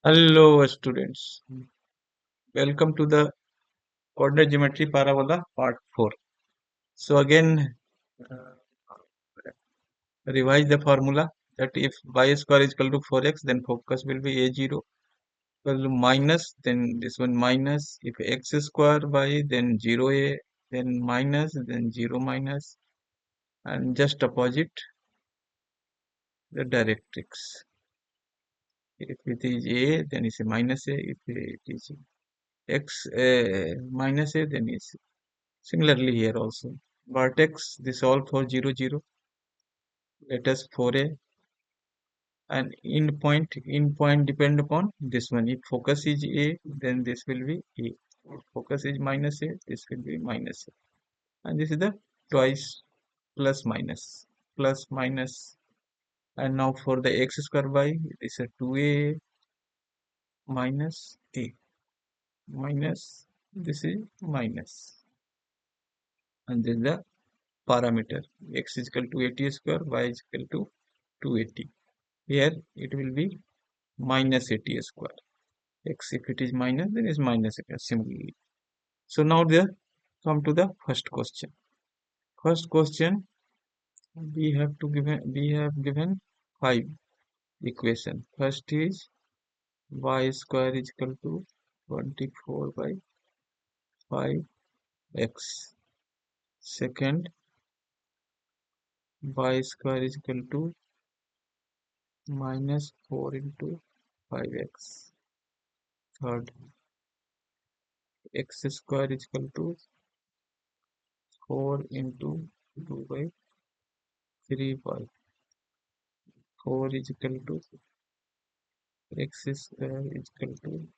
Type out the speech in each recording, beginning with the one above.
Hello students, welcome to the coordinate geometry parabola part 4. So again uh, revise the formula that if y square is equal to 4x, then focus will be a0 equal to minus, then this one minus, if x square y, then 0a, then minus, then 0 minus, and just opposite the directrix. If it is a, then it's a minus a, if it is x minus a, then it's similarly here also. Vertex, this all for 0, 0. Let us for a and end point depend upon this one. If focus is a, then this will be a. If focus is minus a, this will be minus a. And this is the twice plus minus. And now for the x square y, this is a 2a minus a minus. This is minus. And this is the parameter. X is equal to 80 square, y is equal to 280. Here it will be minus 80 square. X, if it is minus, then is minus similarly. So now there come to the first question. First question, we have given five equation. First is y square is equal to 24 by 5x. Second, y square is equal to minus 4 into 5x. Third, x square is equal to 4 into 2 by 3y. 4 is equal to x square is equal to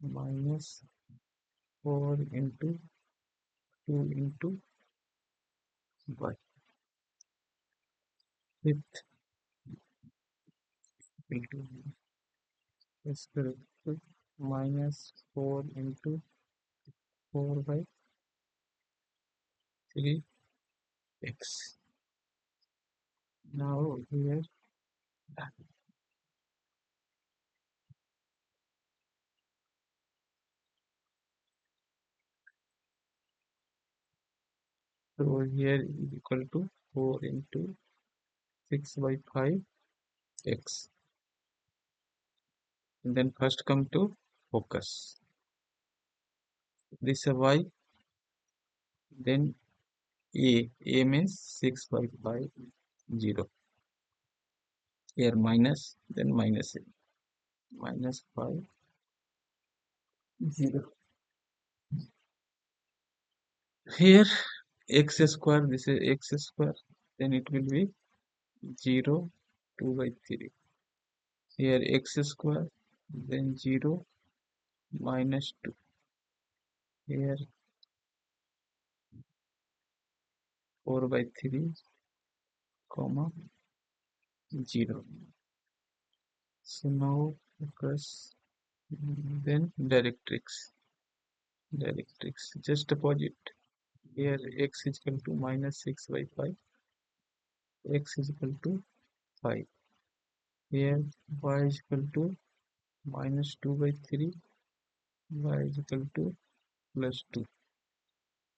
minus 4 into 2 into y. Fifth equal to x square is equal to minus 4 into 4 by 3x. Now here so here is equal to 4 into 6 by 5x. And then first come to focus. This is y, then a means 6 by 5 0. Here minus, then minus a, minus 5 0. Here x square, this is x square, then it will be 0 2 by 3. Here x square, then 0 minus 2. Here 4 by 3 comma 0. So now focus, then directrix just opposite. Here x is equal to minus 6 by 5, x is equal to 5. Here y is equal to minus 2 by 3, y is equal to plus 2.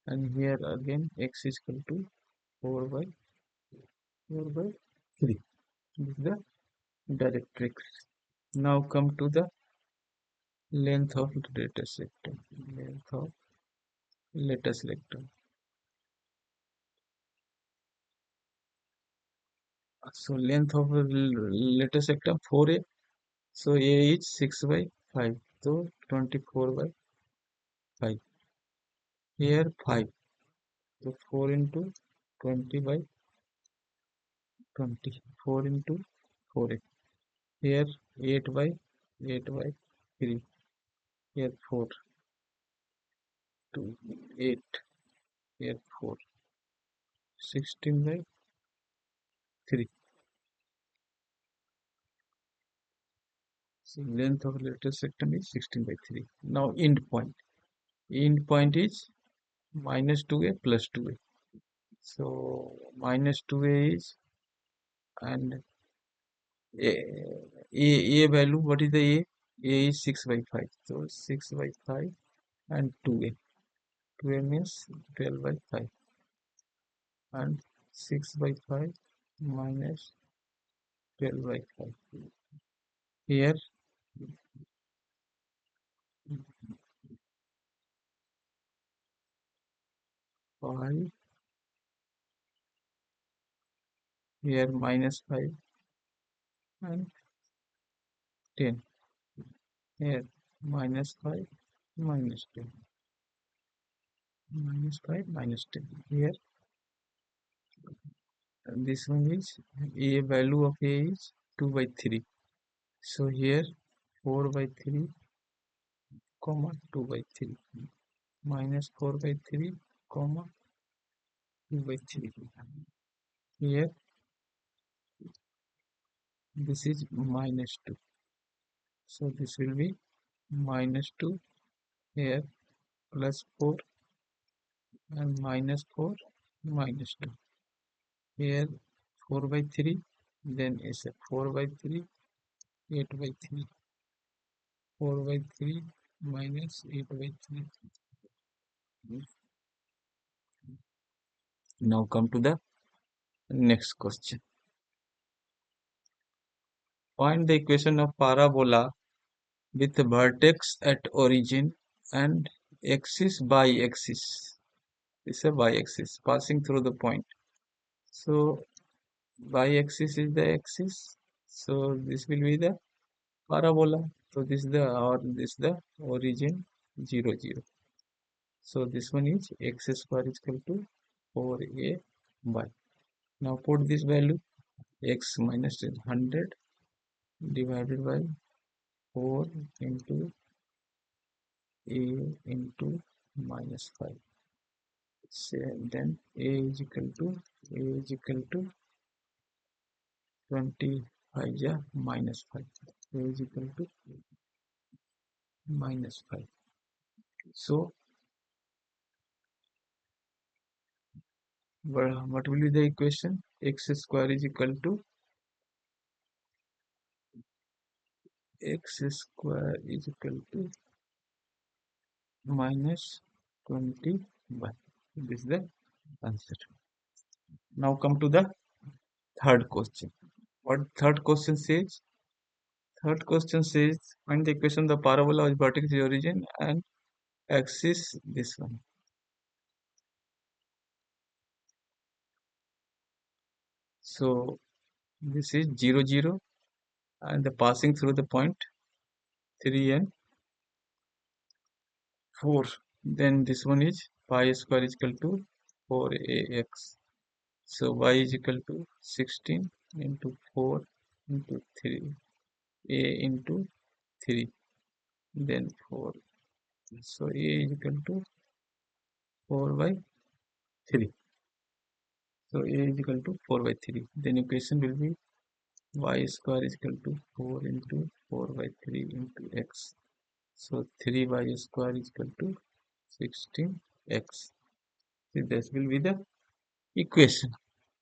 And here again x is equal to 4 by 3. This is the directrix. Now come to the length of lattice sector. Length of lattice sector. So length of lattice sector 4a. So a is 6 by 5. So 24 by 5. Here 5. So 4 into 20 by 20. 4 into 4a. Here 8 by 3. Here 4. 2, 8. Here 4. 16 by 3. So length of lattice sector is 16 by 3. Now end point. End point is minus 2a plus 2a. So minus 2a is, and a value, what is the a? A is 6 by 5. So 6 by 5 and 2A. 2A means 12 by 5. And 6 by 5 minus 12 by 5. Here 5, here minus 5 and 10. Here minus 5 minus 10. Minus 5 minus 10. Here this one is A, value of A is 2 by 3. So here 4 by 3 comma 2 by 3 minus 4 by 3 comma 2 by 3. Here this is minus 2. So this will be minus 2, here plus 4 and minus 4 minus 2. Here 4 by 3, then is a 4 by 3, 8 by 3. 4 by 3 minus 8 by 3. Now come to the next question. Find the equation of parabola with vertex at origin and axis by axis. This is a y-axis passing through the point. So y-axis is the axis. So this will be the parabola. So this is the origin 0 0. So this one is x square is equal to 4a y. Now put this value x minus 100 divided by 4 into a into minus 5. So then a is equal to 25, yeah, minus 5. A is equal to minus 5. So what will be the equation? X square is equal to minus 21. This is the answer. Now come to the third question. What third question says? Third question says find the equation of the parabola with vertex origin and axis this one. So this is 0 0 and the passing through the point 3 and 4. Then this one is pi square is equal to 4ax. So y is equal to 16 into 4 into 3, a into 3, then 4. So a is equal to 4 by 3. So a is equal to 4 by 3. Then equation will be y square is equal to 4 into 4 by 3 into x. So 3y square is equal to 16x. So this will be the equation.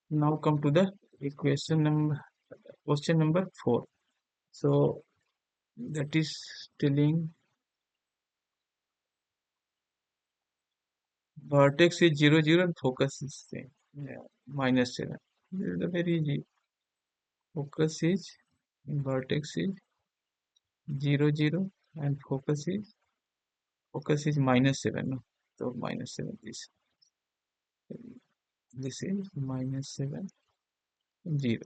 Now come to the question number 4. So that is telling vertex is 0 0 and focus is same. Yeah, minus 7. This is the very easy. Focus is vertex is 0 0 and focus is minus 7. No? So minus 7 this is minus 7 0.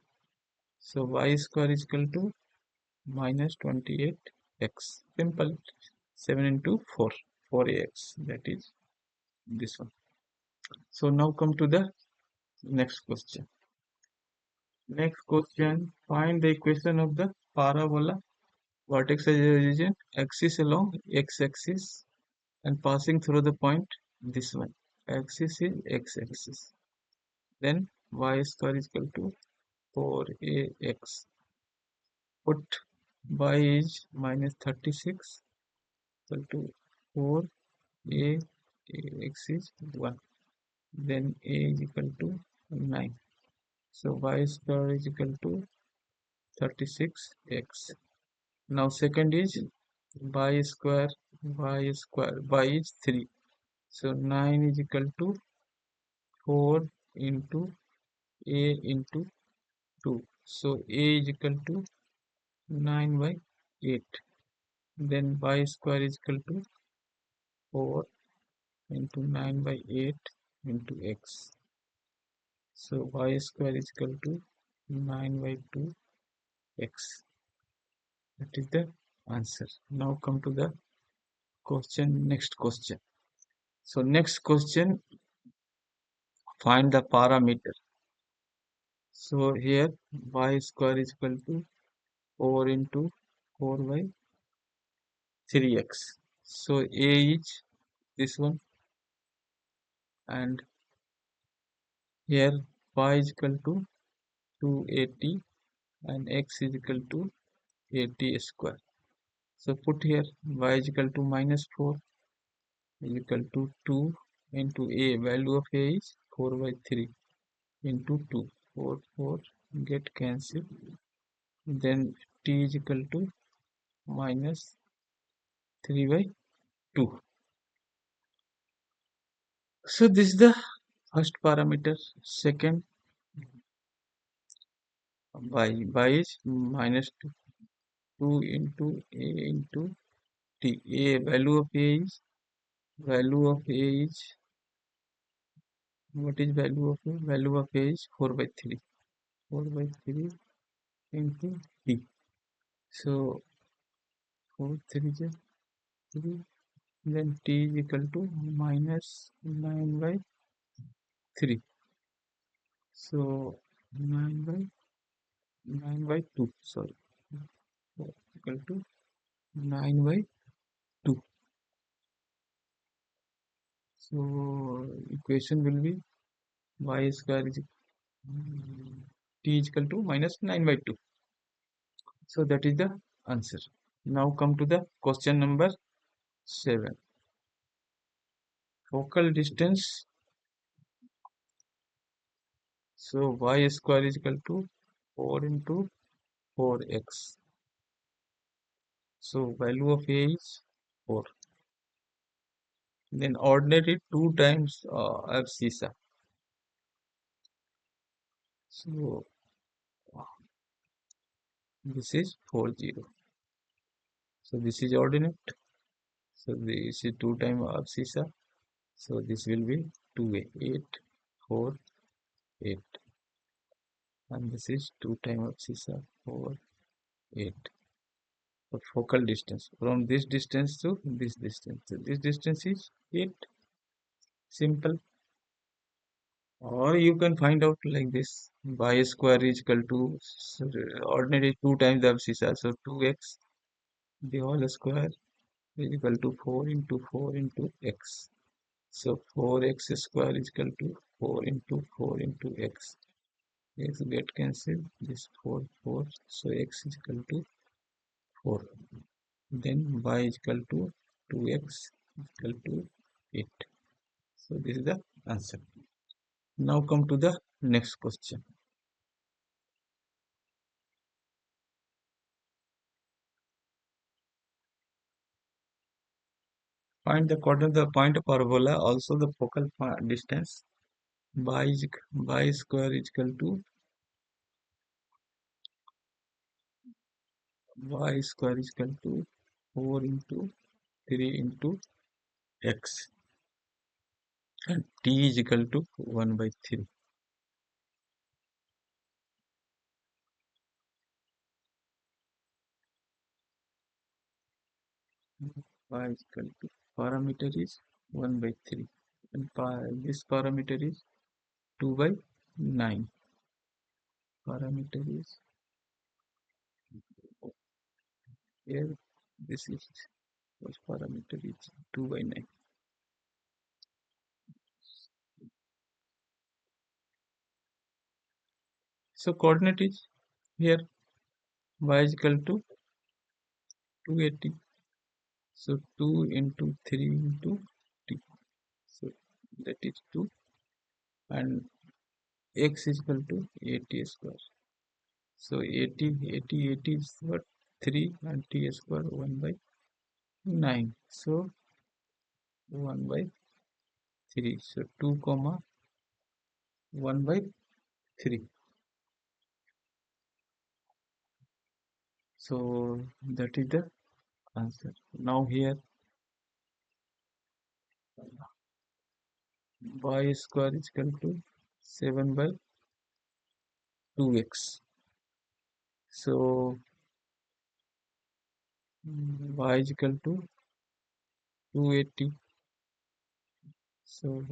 So y square is equal to minus 28x. Simple. 7 into 4. 4ax. That is this one. So now come to the next question. Next question. Find the equation of the parabola. Vertex origin. Axis along x-axis and passing through the point this one. Axis is x-axis. Then y square is equal to 4ax. Put y is minus 36 equal to 4a x is 1. Then a is equal to 9. So y square is equal to 36x. Now second is y is 3. So 9 is equal to 4 into a into 2. So a is equal to 9 by 8. Then y square is equal to 4 into 9 by 8 into x. So y square is equal to 9 by 2 x. That is the answer. Now come to the next question. So next question, find the parameter. So here y square is equal to 4 into 4 by 3x. So a is this one, and here y is equal to 280 and x is equal to 80 square. So put here y is equal to minus 4 is equal to 2 into a, value of a is 4 by 3 into 2, 4 4 get cancelled. Then t is equal to minus 3 by 2. So this is the first parameter. Second, y is minus 2, 2 into a into t. A, value of a is, what is value of a? Value of a is 4 by 3. 4 by 3 into t. So 4 3 is 3. Then t is equal to minus 9 by 3. So 9 by 2. Sorry. Equal to 9 by 2. So equation will be y square is t is equal to minus 9 by 2. So that is the answer. Now come to the question number 7. Focal distance. So y square is equal to 4 into 4x. So value of a is 4. Then ordinary 2 times abscissa. So this is 40. So this is ordinate. So this is 2 times abscissa. So this will be 2a, 8, 4, 8. And this is 2 times abscissa, 4, 8. The focal distance from this distance to this distance. So this distance is 8. Simple. Or you can find out like this. Y square is equal to ordinary 2 times the abscissa. So 2x the whole square is equal to 4 into 4 into x. So 4x square is equal to 4 into 4 into x. X get cancelled. This 4 4. So x is equal to 4. Then y is equal to 2x is equal to 8. So this is the answer. Now come to the next question. Find the coordinate of the point of parabola, also the focal distance. Y square is equal to y square is equal to 4 into 3 into x, and t is equal to 1 by 3. Y is equal to, parameter is 1 by 3, and this parameter is 2 by 9. Parameter is here, this is first parameter is 2 by 9. So coordinate is here y is equal to 280. So 2 into 3 into t. So that is 2, and x is equal to 80 square. So 80 is what? 3, and t square 1 by 9. So 1 by 3. So 2 comma 1 by 3. So that is the answer. Now here y square is equal to 7 by 2x. So y is equal to 280. So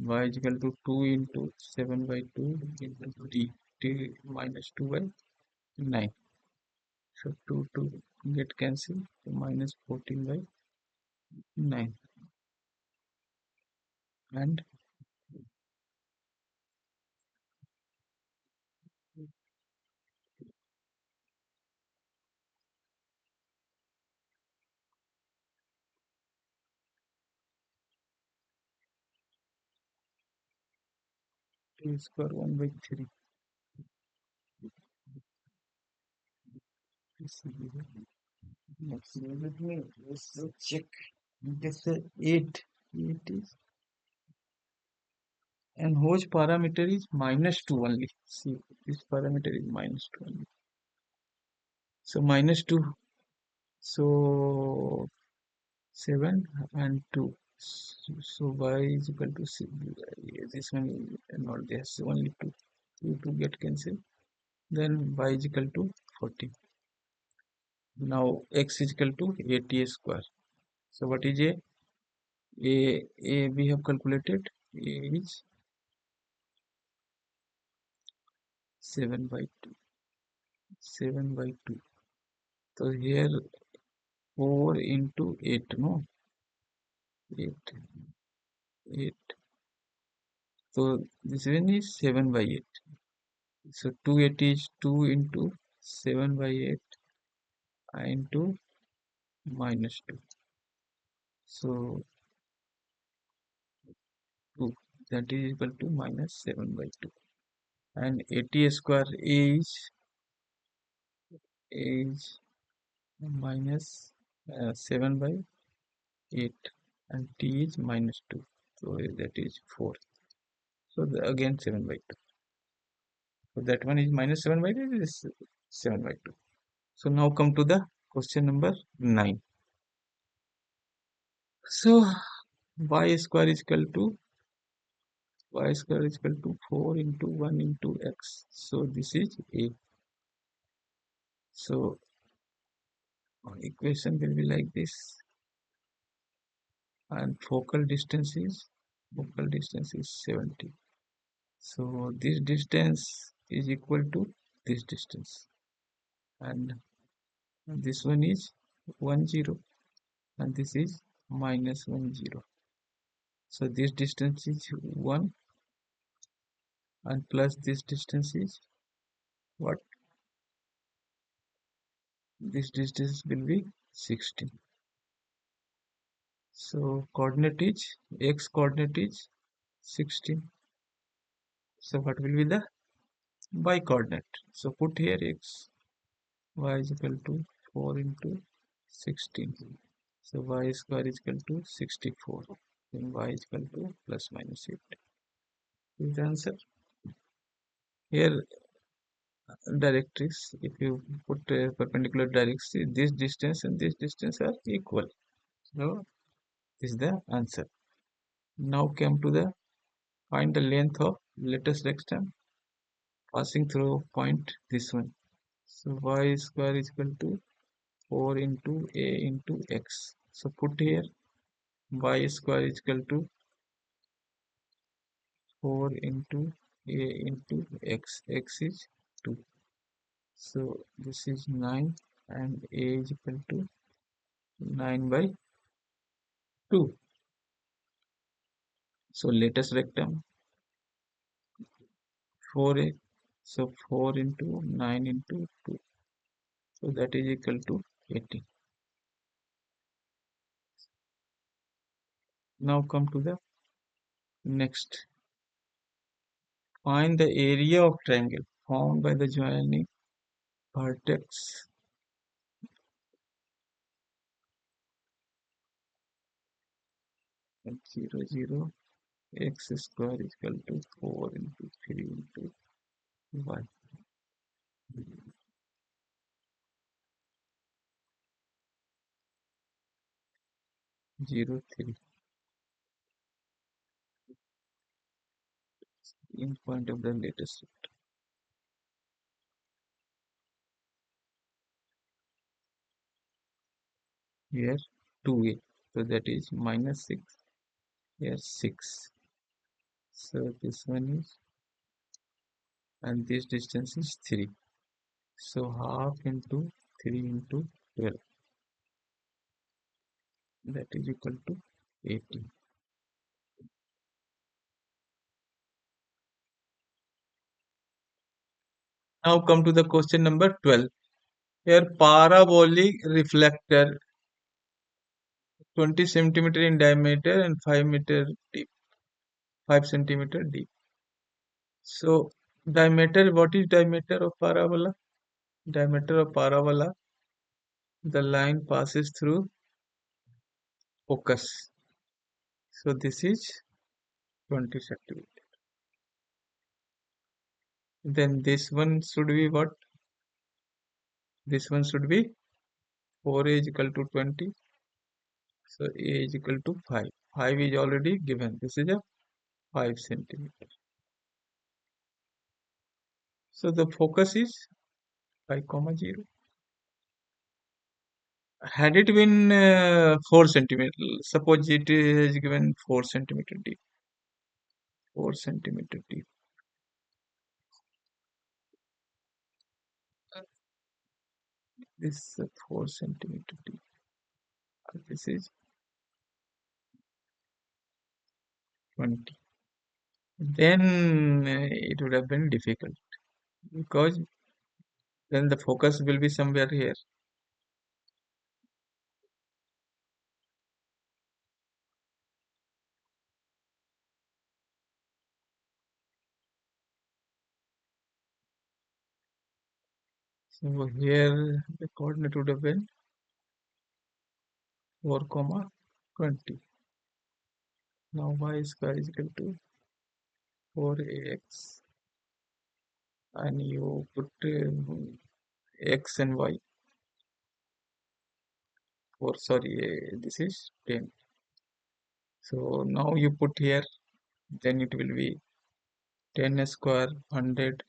y is equal to 2 into 7 by 2 into t minus 2 by 9. So 2 get cancelled. So minus 14 by 9. And t square 1 by 3. Next, let me let's check. Just 8. 8 is, and whose parameter is minus 2 only. See, this parameter is minus 2 only. So minus 2. So 7 and 2. So y is equal to this one is not there. So only 2. 2 get cancelled. Then y is equal to 40. Now x is equal to 80 square. So what is a? A we have calculated. A is 7 by 2. 7 by 2. So here 4 into 8, no? 8. 8. So this one is 7 by 8. So 280 is 2 into 7 by 8 into minus 2. So 2, that is equal to minus 7 by 2. And 80 square is minus 7 by 8, and t is minus 2. So that is 4. So again 7 by 2. So that one is minus 7 by 2, this is 7 by 2. So now come to the question number 9. So y square is equal to 4 into 1 into x. So this is a. So equation will be like this, and focal distance is 70. So this distance is equal to this distance, and this one is 1 0, and this is minus 1 0. So this distance is 1, and plus this distance is what? This distance will be 16. So coordinate is, x coordinate is 16. So what will be the y coordinate? So put here x. Y is equal to 4 into 16. So y square is equal to 64. Then y is equal to plus minus 8. Is the answer. Here directrix, if you put a perpendicular directrix, this distance and this distance are equal. So this is the answer. Now come to the find the length of lattice rectangle passing through point this one. So y square is equal to 4 into a into x. So put here y square is equal to 4 into a into x. X is 2. So this is 9, and a is equal to 9 by 2. So lattice rectangle 4a. So 4 into 9 into 2. So that is equal to 80. Now come to the next. Find the area of triangle formed by the joining vertex 0 0 x square is equal to 4 into 3 into y. 0 3 in point of the latest shift. Here 2a, so that is minus 6. Here 6. So this one is, and this distance is 3. So half into 3 into 12, that is equal to 80. Now come to the question number 12. Here parabolic reflector 20 centimeter in diameter and 5 meter deep, 5 centimeter deep. So diameter, what is diameter of parabola? Diameter of parabola, the line passes through focus. So this is 20 centimeter. Then this one should be what? This one should be 4a is equal to 20. So a is equal to 5. 5 is already given. This is a 5 centimeter. So the focus is 5 comma 0. Had it been 4 centimeter, suppose it is given 4 centimeter deep. 4 centimeter deep. This 4 centimeter deep. This is 20. Then it would have been difficult because then the focus will be somewhere here. So here the coordinate would have been 4 comma 20. Now y square is equal to 4ax, and you put x and y. Sorry, this is 10. So now you put here, then it will be 10 square 100,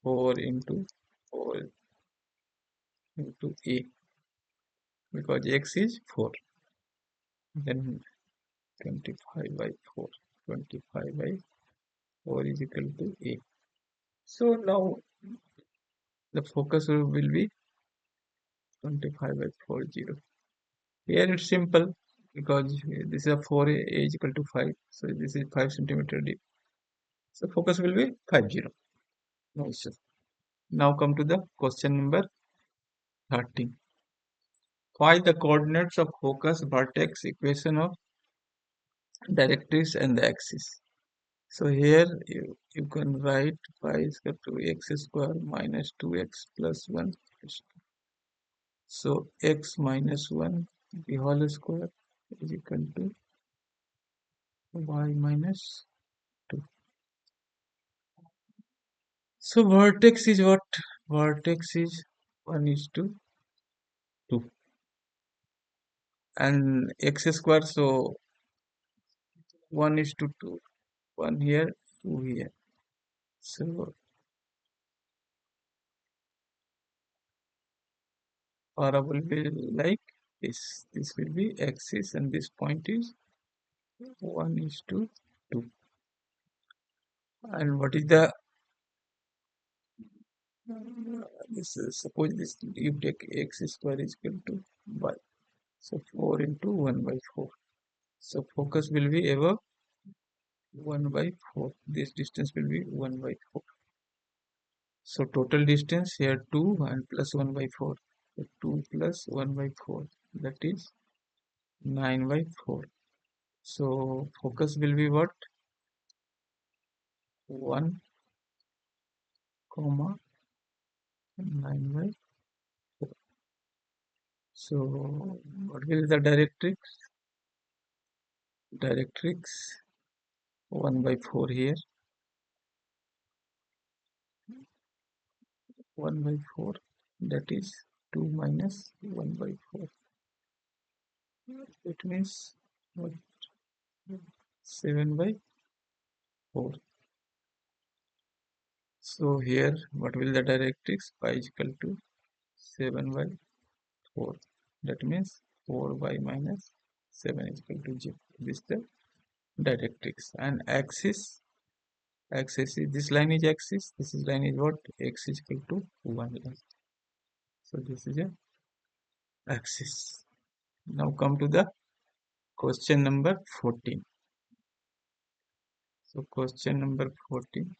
4 into 4 into a, because x is 4. Then 25 by 4. 25 by 4 is equal to a. So now the focus will be 25 by 40. Here it's simple because this is a 4a is equal to 5. So this is 5 centimeter deep. So focus will be 50. No issue. Now come to the question number 13. Find the coordinates of focus, vertex, equation of directrix and the axis. So here you can write y is equal to x square minus 2x plus 1. So x minus 1 the whole square is equal to y minus 2. So vertex is what? Vertex is 1 is to 2 and x square, so 1 is to 2. 1 here, 2 here. So parabola will be like this. This will be axis and this point is 1 is to 2. And what is the this suppose this you take x square is equal to y. So 4 into 1 by 4. So focus will be above 1 by 4. This distance will be 1 by 4. So total distance here 2 and plus 1 by 4. So 2 plus 1 by 4. That is 9 by 4. So focus will be what? 1 comma 9 by 4. So what will be the directrix? directrix 1 by 4 here, 1 by 4, that is 2 minus 1 by 4. It means what? 7 by 4. So here, what will the directrix? Pi is equal to 7 by 4. That means 4 by minus 7 is equal to 0. This is the directrix. And axis is, this line is axis, this is line is what? X is equal to 1 line. So this is a axis. Now come to the question number 14. So question number 14.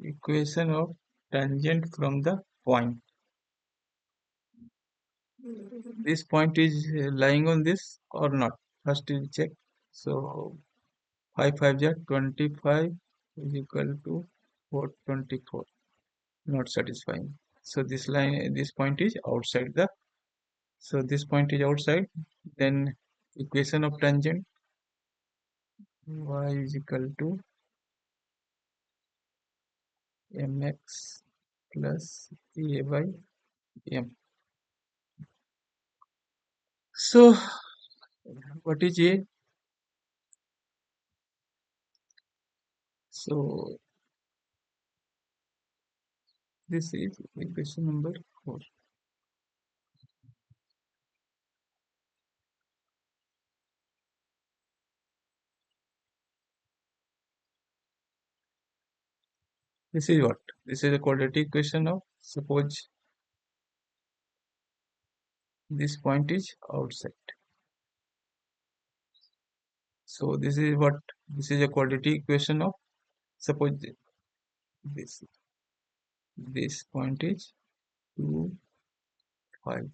Equation of tangent from the point. This point is lying on this or not? First we check. So 5 5 is 25 is equal to 424. Not satisfying. So this line, this point is outside the. So this point is outside. Then equation of tangent, y is equal to mx plus a by m. So what is a? So this is equation number 4. This is what? This is a quadratic equation of, suppose this point is outside. So this is what? This is a quadratic equation of, suppose this point is 2 5.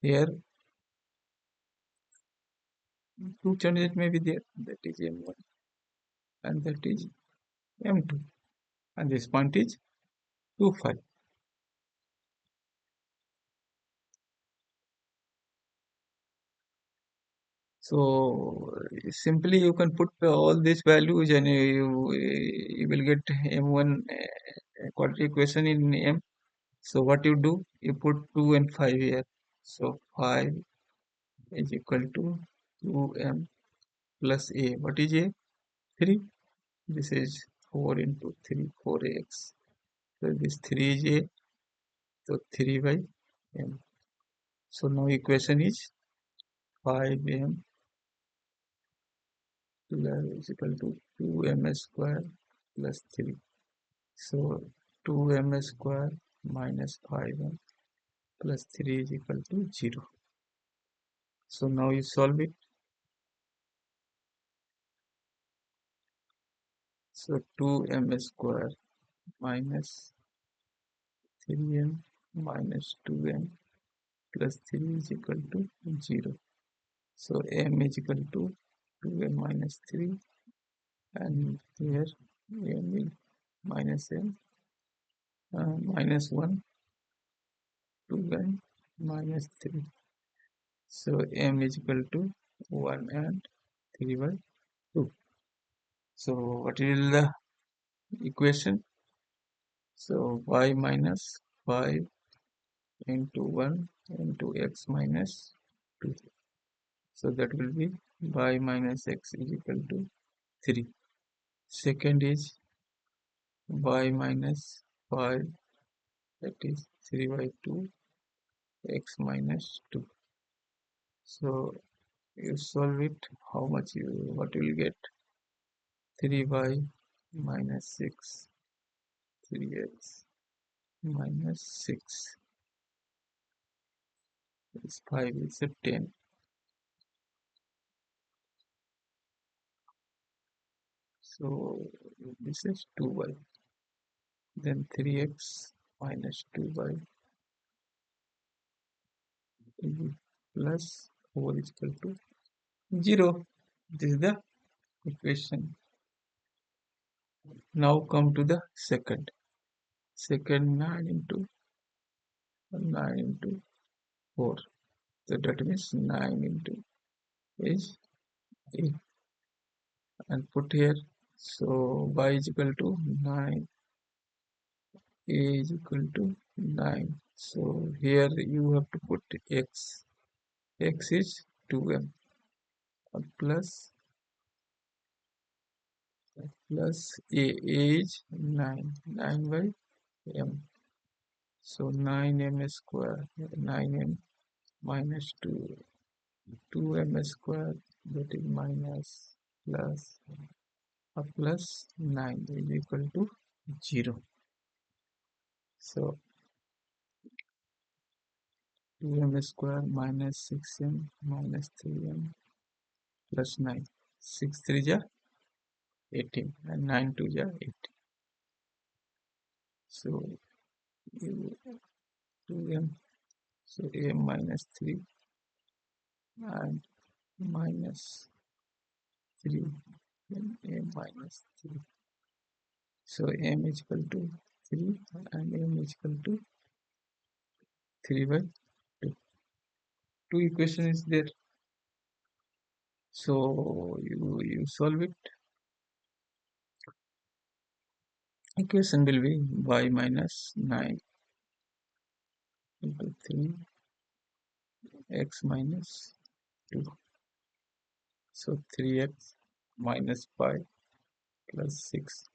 Here two changes may be there, that is m1 and that is m2, and this point is 2 5. So simply you can put all these values and you will get m1 quadratic equation in m. So what you do, you put 2 and 5 here. So 5 is equal to 2m plus a. What is a? 3. This is 4 into 3, 4x. So this 3 is a. So 3 by m. So now equation is 5m plus is equal to 2m square plus 3. So 2m square minus 5m plus 3 is equal to 0. So now you solve it. So 2m square minus 3m minus 2m plus 3 is equal to 0. So m is equal to 2m minus 3, and here m is minus m minus 1, 2m minus 3. So m is equal to 1 and 3 by 2. So what is the equation? So y minus 5 into 1 into x minus 2. So that will be y minus x is equal to 3. Second is y minus 5, that is 3 by 2 x minus 2. So you solve it, how much you, what you will get? 3y minus 6, 3x minus 6 is 5 is a 10. So this is 2y. Then 3x minus 2y plus 4 is equal to 0. This is the equation. Now come to the second. Second 9 into 9 into 4. So that means 9 into is 8 and put here. So y is equal to 9, a is equal to 9. So here you have to put x. X is 2m plus a is 9. 9 by m. So 9m square, 9m minus 2, 2m square, that is minus plus 9 is equal to 0. So 2m square minus 6m minus 3m plus 9. 6 3 ja 18 and 9 2 ja 18. So 2m, so m minus 3 and minus 3 and m minus 3. So m is equal to 3 and m is equal to 3 by 2. Two equation is there. So you solve it. Equation will be y minus 9 into 3 x minus 2. So 3x minus 5 plus 6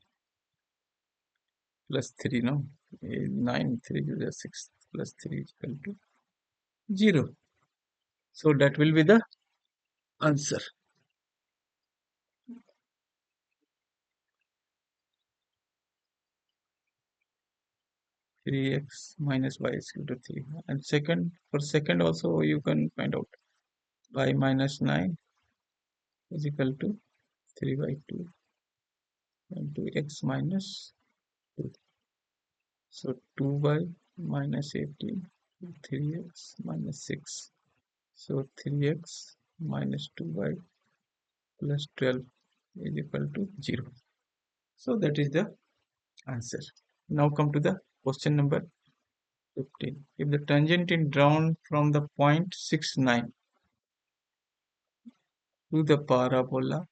plus 3 no 9 3 is 6 plus 3 is equal to 0. So that will be the answer. 3x minus y is equal to 3. And for second also you can find out y minus 9 is equal to 3 by 2 into x minus 2. So 2 by minus 18, 3x minus 6. So 3x minus 2 by plus 12 is equal to 0. So that is the answer. Now come to the question number 15. If the tangent is drawn from the point 69 to the parabola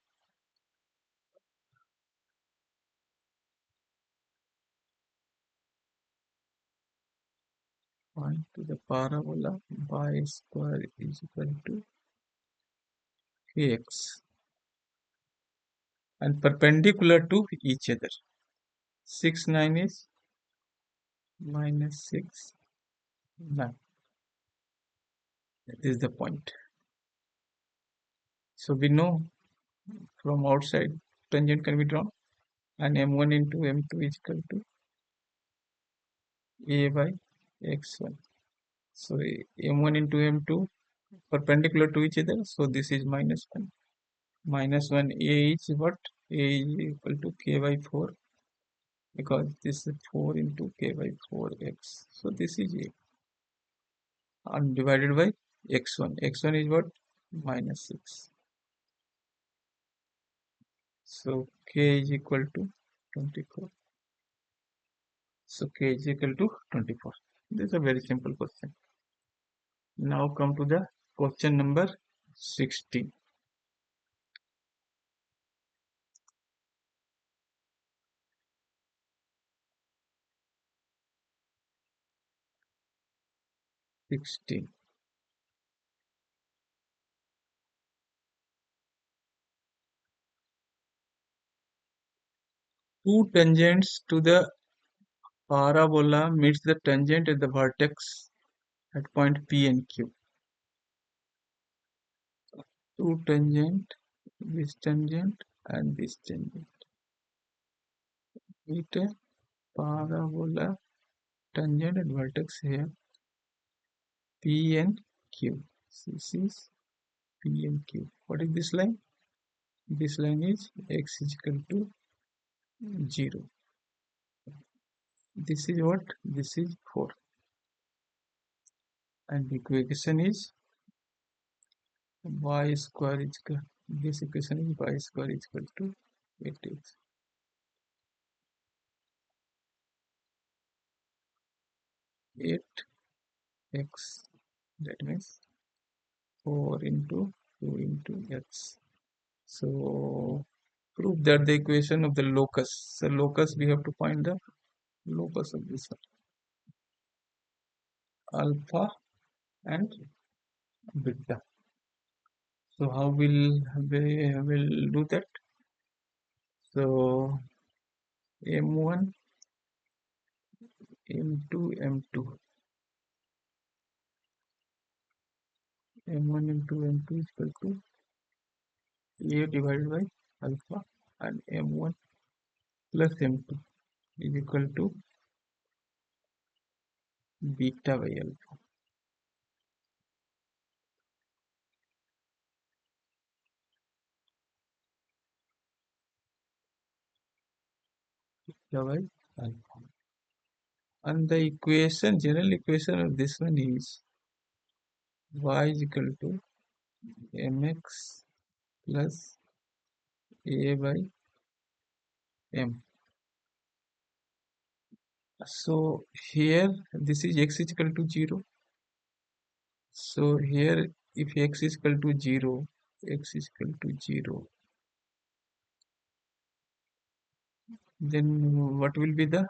y square is equal to kx and perpendicular to each other. 69 is minus 6 9. That is the point. So we know from outside tangent can be drawn and m1 into m2 is equal to a by x1. So m1 into m2 perpendicular to each other. So this is minus 1. Minus 1 a is what? A is equal to k by 4 because this is 4 into k by 4x. So this is a and divided by x1. x1 is what? Minus 6. So k is equal to 24. So k is equal to 24. This is a very simple question. Now come to the question number 16. 16. Two tangents to the parabola meets the tangent at the vertex at point P and Q. Two tangent, this tangent and this tangent meet a parabola tangent at vertex here P and Q. This is P and Q. What is this line? This line is x is equal to 0. This is what? This is 4. And the equation is y square is equal. This equation is y square is equal to 8x. 8 x, that means 4 into 2 into x. So prove that the equation of the locus. So locus, we have to find the locus of this one, alpha and beta. So how will do that? So m1 m2 m2 m1 into m2 is equal to a divided by alpha, and m1 plus m2 is equal to beta by alpha. Beta by alpha. And the equation, general equation of this one is y is equal to mx plus a by m. So here this is x is equal to 0. So here if x is equal to 0, x is equal to 0, then what will be the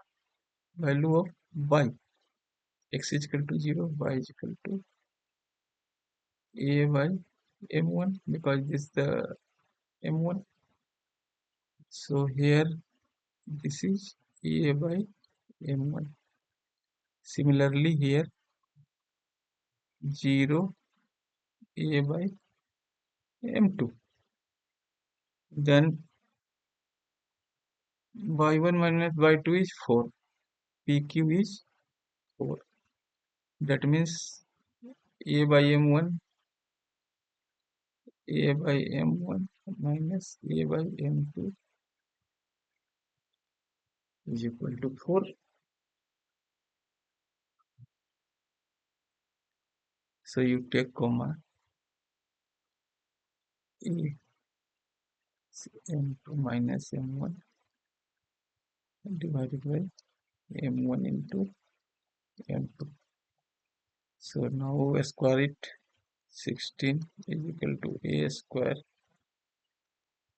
value of y? X is equal to 0, y is equal to a by m1, because this is the m1. So here this is a by m1. Similarly here 0 a by m2. Then y1 minus y2 is 4. pq is 4. That means a by m1, a by m1 minus a by m2 is equal to 4. So you take comma a m2 minus m1 divided by m1 into m2. So now square it. 16 is equal to a square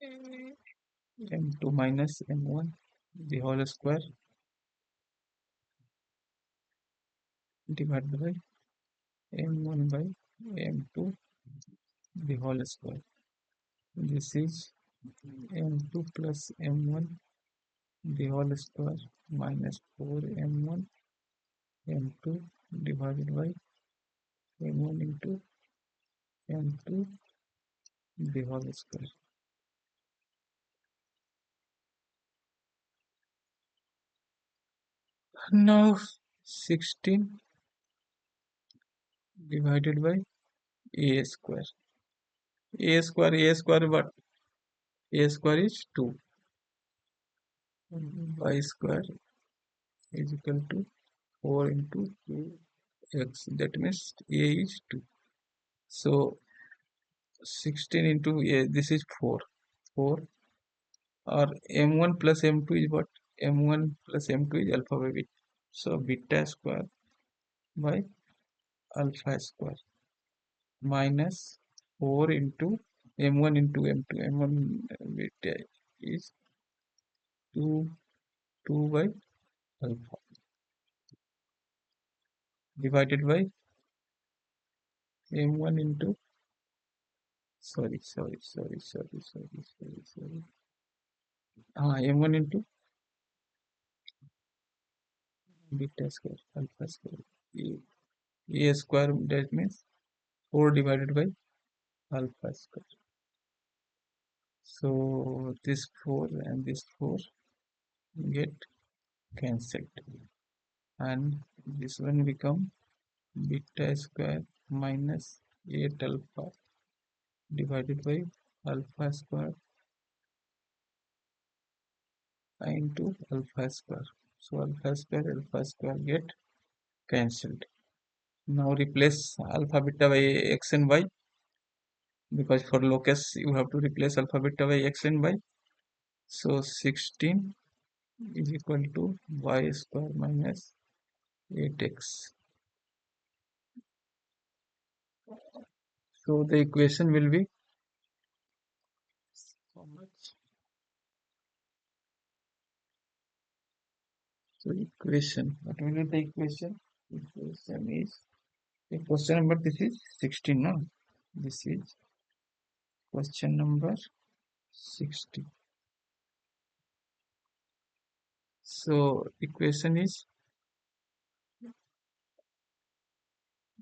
m2 minus m1 the whole square divided by m1 by m2 the whole square. This is m2 plus m1 the whole square minus 4m1 m2 divided by m1 into m2 the whole square. Now 16 divided by a square. What? A square is 2. Y square is equal to 4 into 2x. That means a is 2. So 16 into a, this is 4. 4, or m1 plus m2 is what? m1 plus m2 is alpha by beta. So beta square by alpha square minus 4 into m1 into m2. m1 beta is 2, 2 by alpha divided by m1 into sorry. M1 into beta square alpha square a square, that means 4 divided by alpha square. So this 4 and this 4 get cancelled, and this one become beta square minus 8 alpha divided by alpha square into alpha square. So alpha square get cancelled. Now replace alpha beta by x and y, because for locus you have to replace alpha beta by x and y. So 16 is equal to y square minus 8x So the equation will be how much? So equation. What will be the equation? Equation is the question number. This is 16. No, this is question number 60. So equation is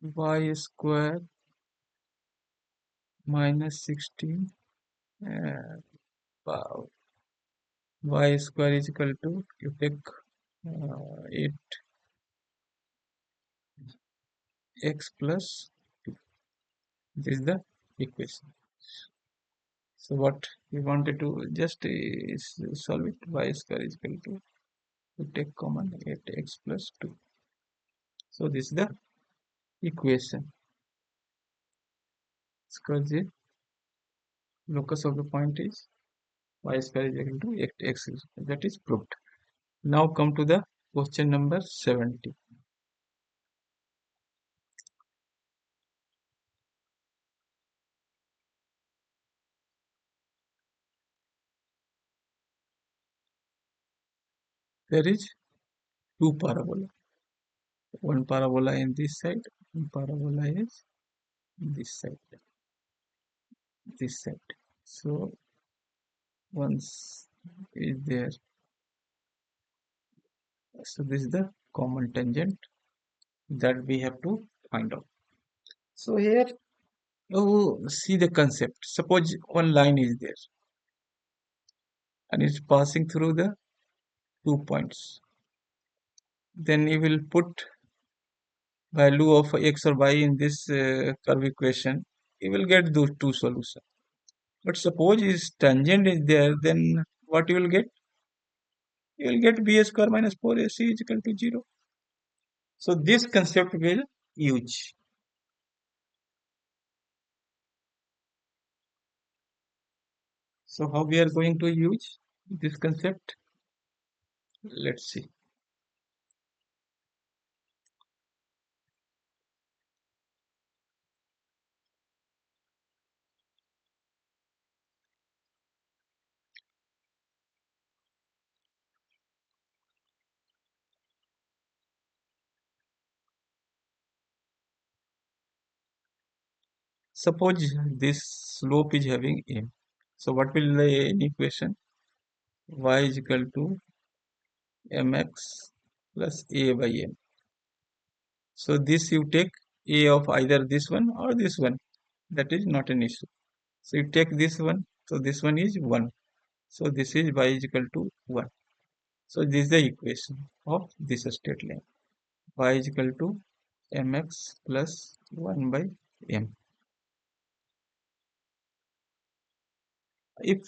y square minus 16 uh, y square is equal to, you take 8x plus 2. This is the equation. So what we wanted to just is solve it. Y square is equal to, we take common 8x plus 2. So this is the equation. Because the locus of the point is y square is equal to 8x. That is proved. Now come to the question number 70. There is two parabola. One parabola in this side, one parabola is this side, this side. So once is there, so this is the common tangent that we have to find out. So here, oh, see the concept. Suppose one line is there and it's passing through the 2 points. Then you will put value of x or y in this curve equation. You will get those two solutions. But suppose is tangent is there, then what you will get? You will get b square minus 4ac is equal to 0. So this concept will use. So how we are going to use this concept? Let's see. Suppose this slope is having m. So what will the equation? Y is equal to mx plus a by m. So this you take a of either this one or this one. That is not an issue. So you take this one. So this one is 1. So this is y is equal to 1. So this is the equation of this straight line. Y is equal to mx plus 1 by m. If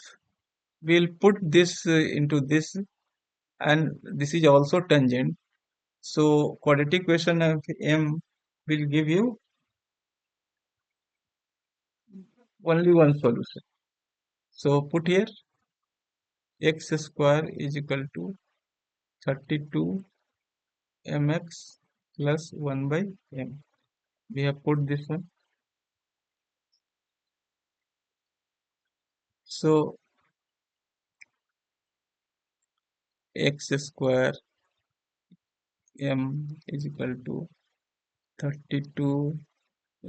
we'll put this into this, and this is also tangent, so quadratic equation of m will give you only one solution. So put here x square is equal to 32 mx plus 1 by m. We have put this one. So x square m is equal to 32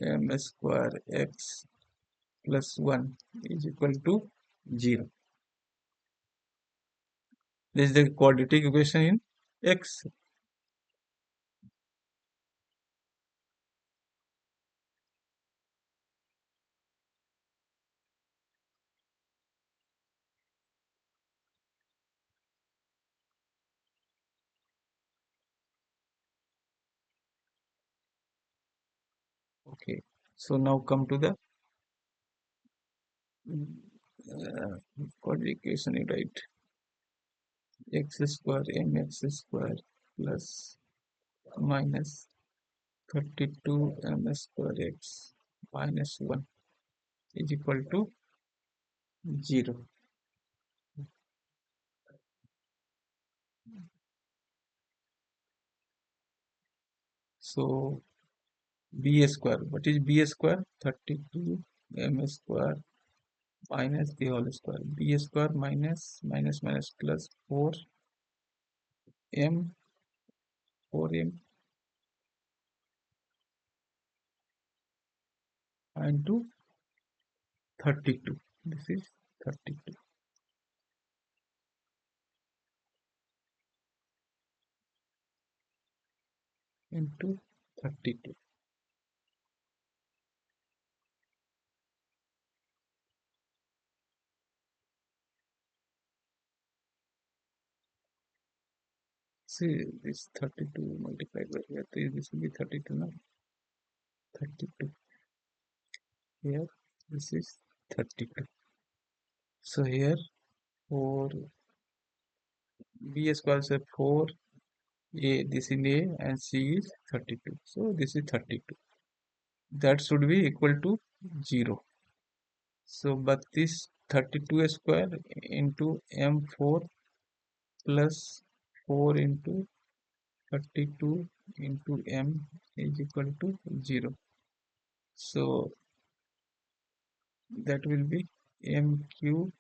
m square x plus 1 is equal to 0. This is the quadratic equation in x. Okay. So now come to the quadratic equation, right? X square mx square plus minus 32 m square x minus 1 is equal to 0. So b square. What is b square? 32 m square minus the whole square. B square minus plus 4m 4m into 32. This is 32 into 32. See, this 32 multiplied by here, this will be 32 now. 32 here, this is 32. So here 4 b square is 4 a, this is a, and c is 32. So this is 32. That should be equal to 0. So but this 32 square into m4 plus 4 into 32 into m is equal to 0. So that will be m cube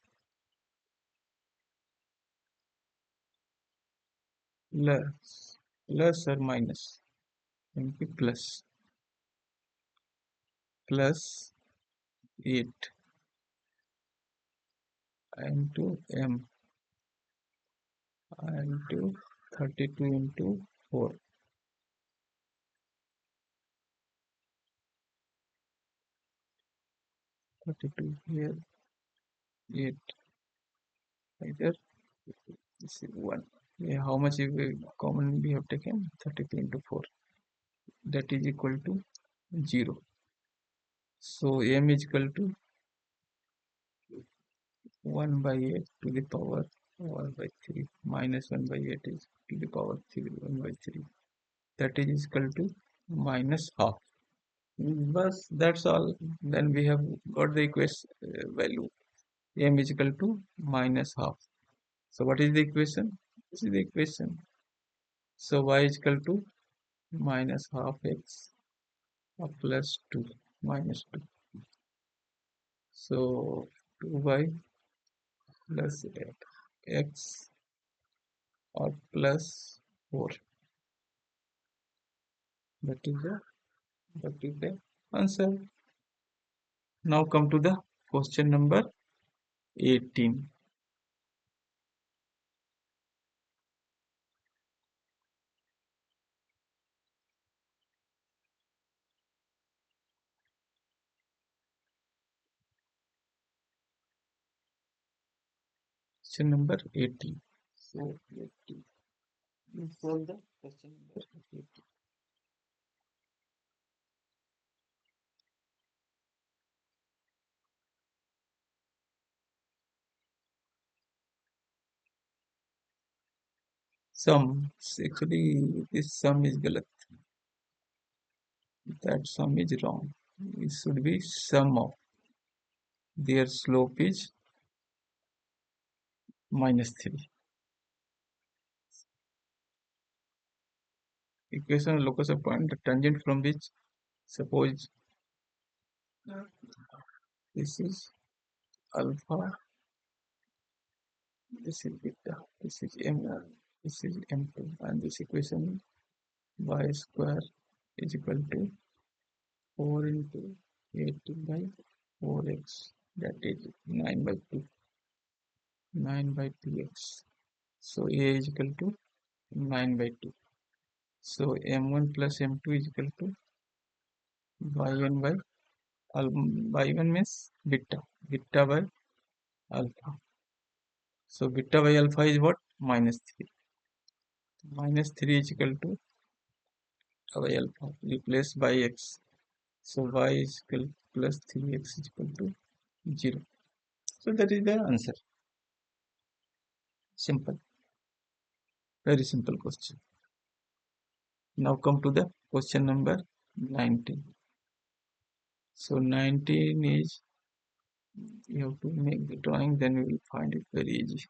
plus or minus m cube plus 8 into m into 32 into 4. 32 here, 8 either. This is 1. Yeah, how much is common we have taken? 32 into 4. That is equal to 0. So m is equal to 1 by 8 to the power 1 by 3 minus 1 by 8 is to the power 3 1 by 3. That is equal to minus half. But that's all. Then we have got the equation value. M is equal to minus half. So what is the equation? This is the equation. So y is equal to minus half x plus 2 minus 2. So 2y plus x or plus 4. That is the answer. Now come to the question number 18. Question number 18. So 18. We solve the question number 18. Sum. Actually, this sum is galat. That sum is wrong. It should be sum of their slope is minus 3. Equation of locus of point, the tangent from which, suppose this is alpha, this is beta, this is m1, this is m2, and this equation y square is equal to 4 into 8 by 4x, that is 9 by 2, 9 by 2x. So a is equal to 9 by 2. So m1 plus m2 is equal to y1 by y1 means beta by alpha. So beta by alpha is what? Minus 3. Minus 3 is equal to by alpha replaced by x. So y is equal plus 3x is equal to 0. So that is the answer. Simple. Very simple question. Now come to the question number 19. So 19 is, you have to make the drawing, then you will find it very easy.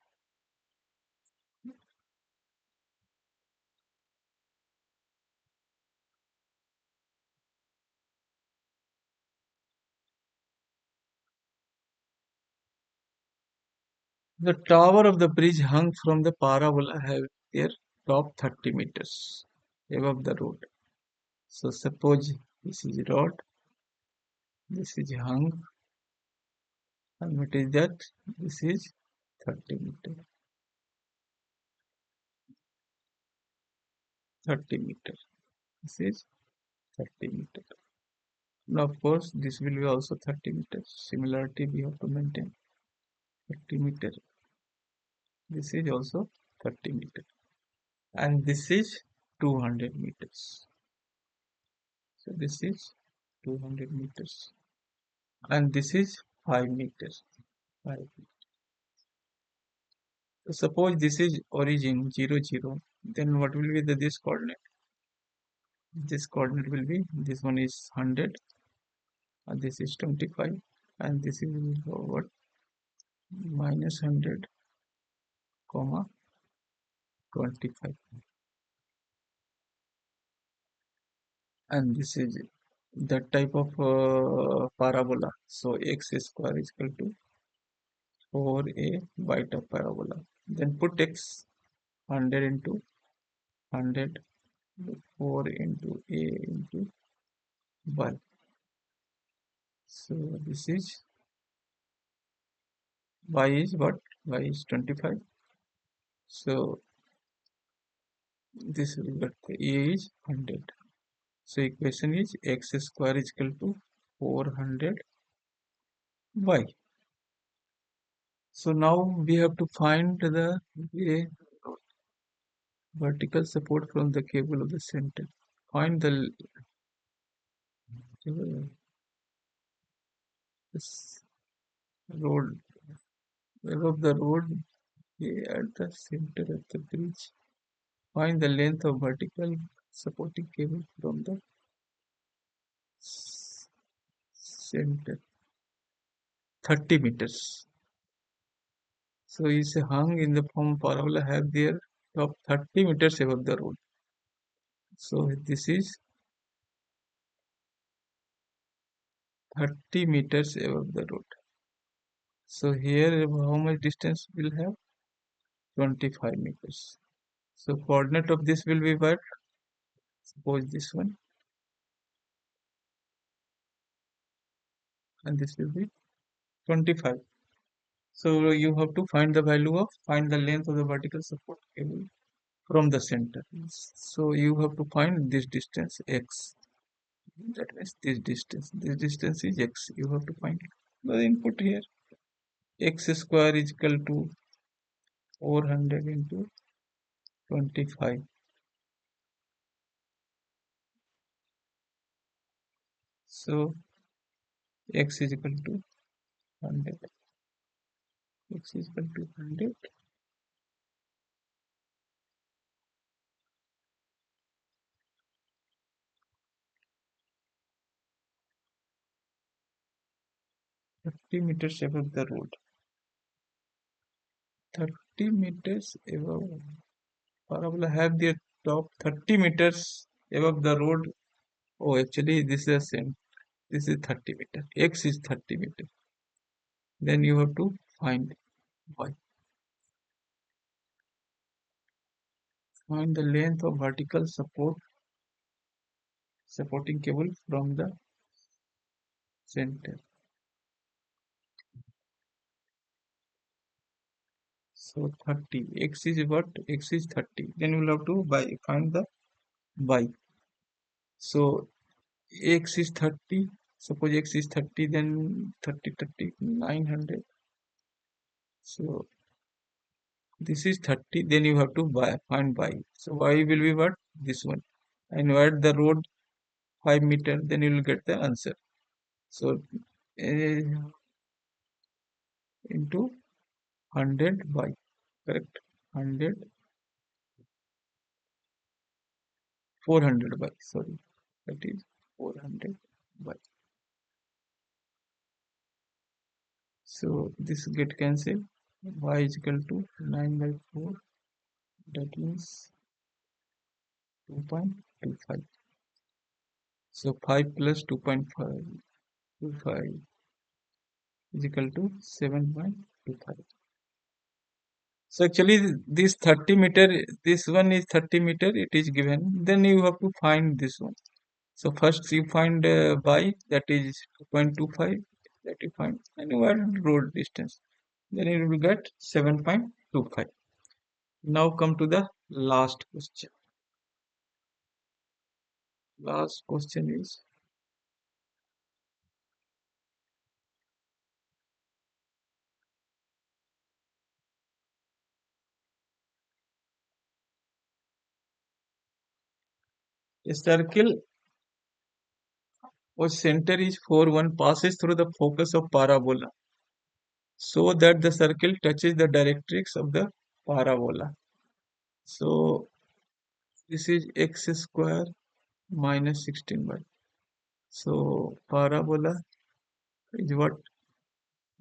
The tower of the bridge hung from the parabola have their top 30 meters above the road. So suppose this is rod, this is hung, and what is that? This is 30 meter. 30 meter. This is 30 meter. Now, of course, this will be also 30 meters. Similarity we have to maintain. 30 meter. This is also 30 meter. And this is 200 meters. So this is 200 meters. And this is 5 meters. 5. So suppose this is origin 0, 0. Then what will be this coordinate? This coordinate will be, this one is 100. And this is 25. And this is what? Minus 100, comma 25. And this is that type of parabola. So x square is equal to 4a beta parabola. Then put x 100 into 100, 4 into a into y. So this is y is what? Y is 25. So this will get a is 100. So equation is x square is equal to 400 y. So now we have to find the vertical support from the cable of the center. Find the this road above the road at the center of the bridge. Find the length of vertical supporting cable from the center. 30 meters. So is hung in the form of parabola have their top 30 meters above the road. So this is 30 meters above the road. So here how much distance will have? 25 meters. So coordinate of this will be what? Suppose this one, and this will be 25. So you have to find the value of, find the length of the vertical support cable from the center. So you have to find this distance x. That means this distance. This distance is x. You have to find it. The input here, x square is equal to 400 into 25. So x is equal to 100. X is equal to 100. 30 meters above the road. 30 meters above. Parabola have their top 30 meters above the road. Oh, actually, this is the same. This is 30 meter. X is 30 meter. Then you have to find y. Find the length of vertical supporting cable from the center. So 30. X is what? X is 30. Then you will have to find the y. So x is 30. Suppose x is 30, then 30, 30, 900. So this is 30. Then you have to find y. So y will be what? This one. And you add the road 5 meter, then you will get the answer. So into 100 by, correct? 100, 400 by, sorry. That is 400 by. So this get cancelled. Y is equal to 9 by 4. That means 2.25. So 5 plus 2.5 25 is equal to 7.25. So actually this 30 meter, this one is 30 meter, it is given. Then you have to find this one. So first you find by, that is 2.25, that you find, and you add road distance. Then you will get 7.25. Now come to the last question. Last question is, a circle whose center is 4, 1 passes through the focus of parabola so that the circle touches the directrix of the parabola. So this is x square minus 16y. So parabola is what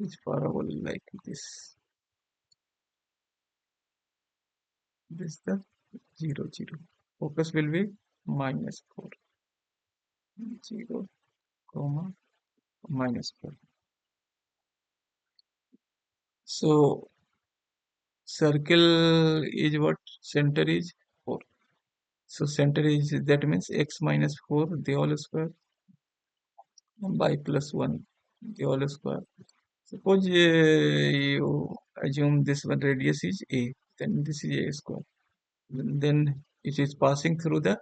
is parabola like this. This the 0, 0. Focus will be minus 4, 0, comma, minus 4. So circle is what? Center is 4. So center is, that means x minus 4 the whole square by plus 1 the whole square. Suppose you assume this one radius is a, then this is a square. Then it is passing through the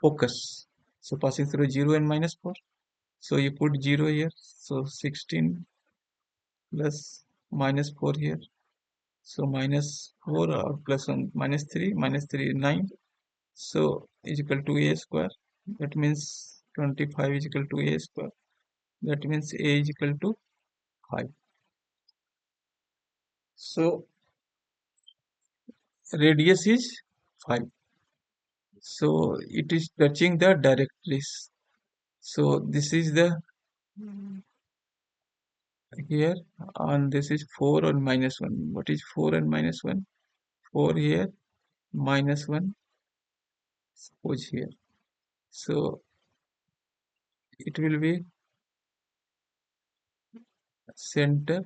focus. So passing through 0 and minus 4. So you put 0 here. So 16 plus minus 4 here. So minus 4 or plus 1 minus 3 9. So is equal to a square. That means 25 is equal to a square. That means a is equal to 5. So radius is 5. So it is touching the directrix. So this is the here, and this is 4 and minus 1. What is 4 and minus 1? 4 here, minus 1, suppose here. So it will be center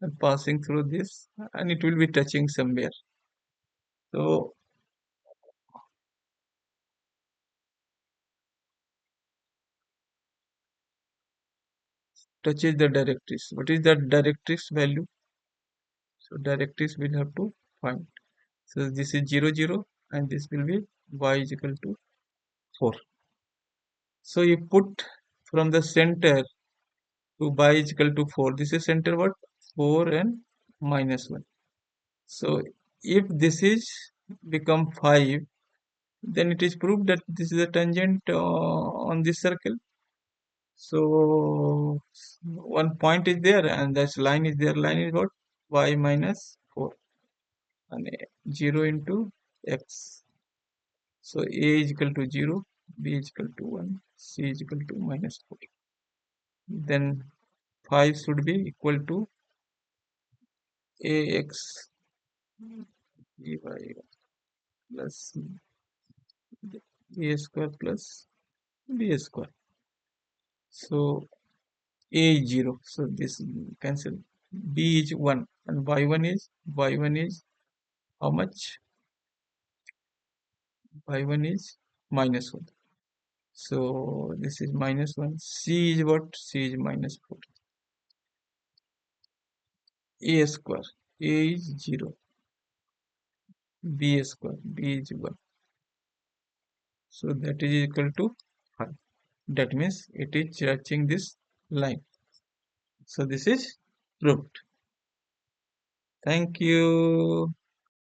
and passing through this, and it will be touching somewhere. So touches the directrix. What is the directrix value? So directrix will have to find. So this is 0, 0, and this will be y is equal to 4. So you put from the center to y is equal to 4. This is center what? 4 and minus 1. So if this is become 5, then it is proved that this is a tangent on this circle. So one point is there, and that line is there. Line is what? Y minus 4, and 0 into x. So a is equal to 0, b is equal to 1, c is equal to minus 4. Then 5 should be equal to ax by plus a square plus b square. So a is 0. So this cancel. B is 1 and y1 is how much? Y1 is minus 1. So this is minus 1. C is what? C is minus 4. A square. A is 0. B square. B is 1. So that is equal to 5. That means it is touching this line. So this is proved. Thank you.